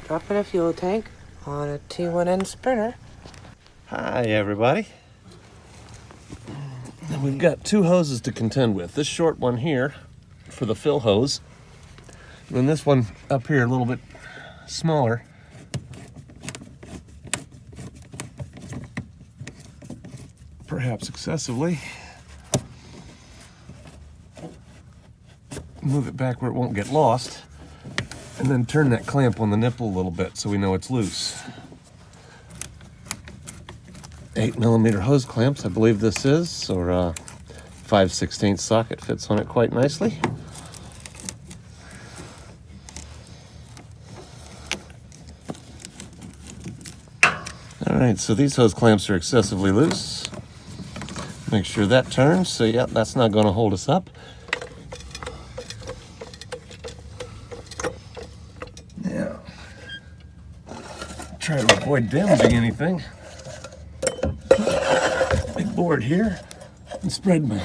Dropping a fuel tank on a T1N Sprinter. Hi everybody. And we've got two hoses to contend with. This short one here for the fill hose, and then this one up here a little bit smaller. Perhaps excessively. Move it back where it won't get lost, and then turn that clamp on the nipple a little bit so we know it's loose. 8mm hose clamps, I believe this is, or 5/16 socket fits on it quite nicely. Alright, so these hose clamps are excessively loose. Make sure that turns, so yeah, that's not going to hold us up. Now, try to avoid damaging anything. Big board here, and spread my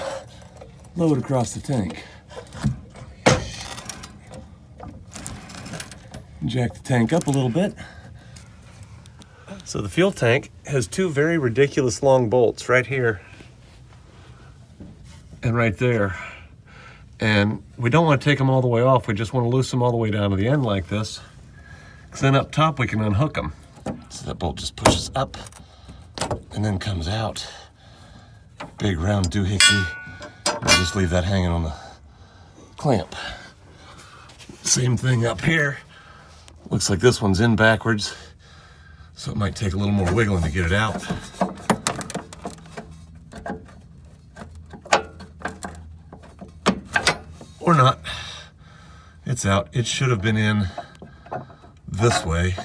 load across the tank. Jack the tank up a little bit. So the fuel tank has two very ridiculous long bolts right here and right there. And we don't want to take them all the way off. We just want to loosen them all the way down to the end like this. Because then up top we can unhook them. So that bolt just pushes up and then comes out. Big round doohickey. We'll just leave that hanging on the clamp. Same thing up here. Looks like this one's in backwards, so it might take a little more wiggling to get it out. Or not. It's out. It should have been in this way,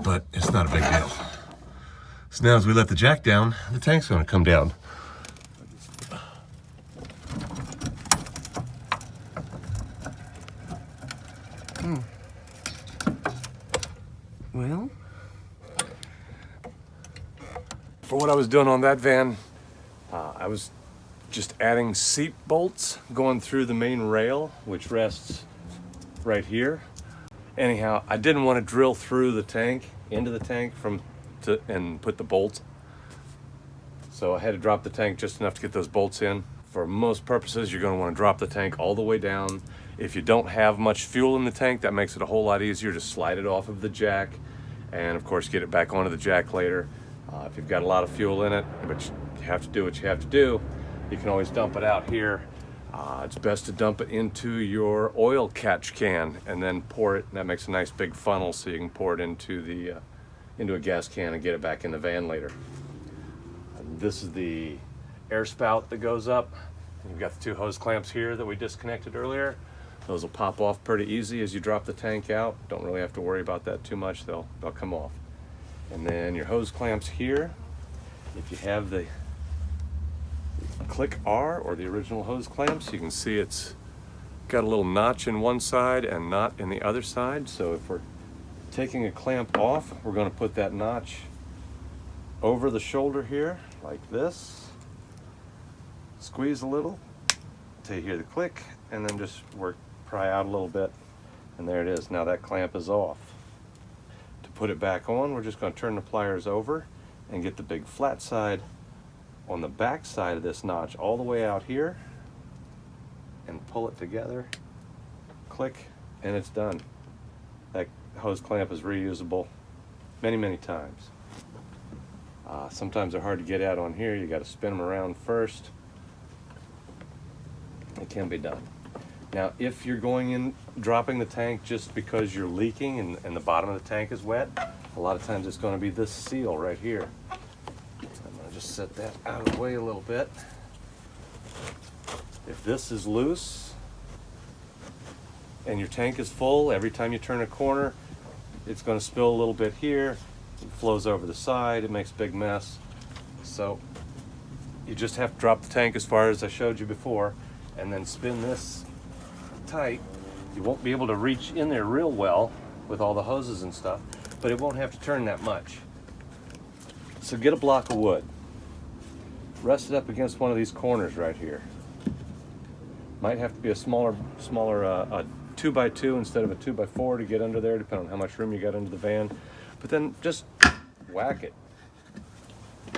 but it's not a big deal. So now as we let the jack down, the tank's going to come down. Well, For what I was doing on that van, I was just adding seat bolts going through the main rail, which rests right here. Anyhow, I didn't want to drill through the tank, into the tank and put the bolts. So I had to drop the tank just enough to get those bolts in. For most purposes, you're going to want to drop the tank all the way down. If you don't have much fuel in the tank, that makes it a whole lot easier to slide it off of the jack and of course get it back onto the jack later. If you've got a lot of fuel in it, but you have to do what you have to do, you can always dump it out here. It's best to dump it into your oil catch can and then pour it, and that makes a nice big funnel so you can pour it into a gas can and get it back in the van later. This is the air spout that goes up. You've got the two hose clamps here that we disconnected earlier. Those will pop off pretty easy as you drop the tank out. Don't really have to worry about that too much. They'll come off. And then your hose clamps here. If you have the click R or the original hose clamps, you can see it's got a little notch in one side and not in the other side. So if we're taking a clamp off, we're going to put that notch over the shoulder here like this. Squeeze a little till you hear the click, and then just pry out a little bit, and there it is. Now that clamp is off. To put it back on, we're just going to turn the pliers over and get the big flat side on the back side of this notch all the way out here and pull it together, click, and it's done. That hose clamp is reusable many times. Sometimes they're hard to get out on here. You got to spin them around first. It can be done. Now, if you're going in, dropping the tank just because you're leaking and the bottom of the tank is wet, a lot of times it's going to be this seal right here. I'm going to just set that out of the way a little bit. If this is loose and your tank is full, every time you turn a corner, it's going to spill a little bit here. It flows over the side. It makes a big mess. So you just have to drop the tank as far as I showed you before, and then spin this tight. You won't be able to reach in there real well with all the hoses and stuff, but it won't have to turn that much. So get a block of wood, rest it up against one of these corners right here. Might have to be a smaller 2x2 instead of a 2x4 to get under there, depending on how much room you got under the van. But then just whack it.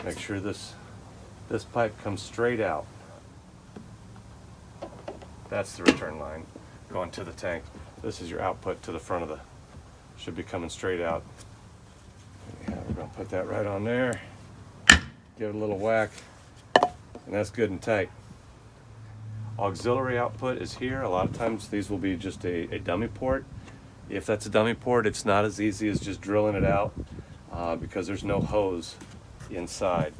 Make sure this pipe comes straight out. That's the return line going to the tank. This is your output to the front of the, should be coming straight out. Yeah, we're gonna put that right on there. Give it a little whack, and that's good and tight. Auxiliary output is here. A lot of times these will be just a dummy port. If that's a dummy port, it's not as easy as just drilling it out because there's no hose inside.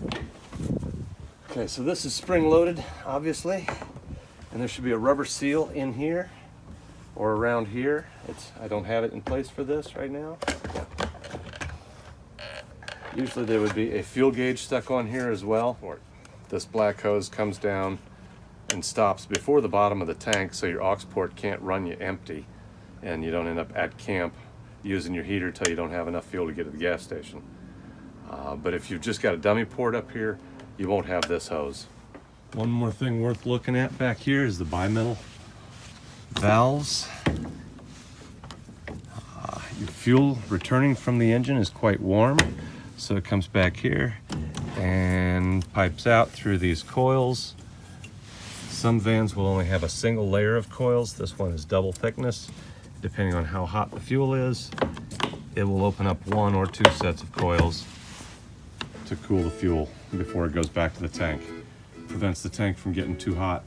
Okay, so this is spring loaded, obviously, and there should be a rubber seal in here or around here. I don't have it in place for this right now. Usually there would be a fuel gauge stuck on here as well. This black hose comes down and stops before the bottom of the tank, so your aux port can't run you empty and you don't end up at camp using your heater till you don't have enough fuel to get to the gas station. But if you've just got a dummy port up here, you won't have this hose. One more thing worth looking at back here is the bimetal valves. Your fuel returning from the engine is quite warm, so it comes back here and pipes out through these coils. Some vans will only have a single layer of coils. This one is double thickness. Depending on how hot the fuel is, it will open up 1 or 2 sets of coils to cool the fuel before it goes back to the tank. Prevents the tank from getting too hot.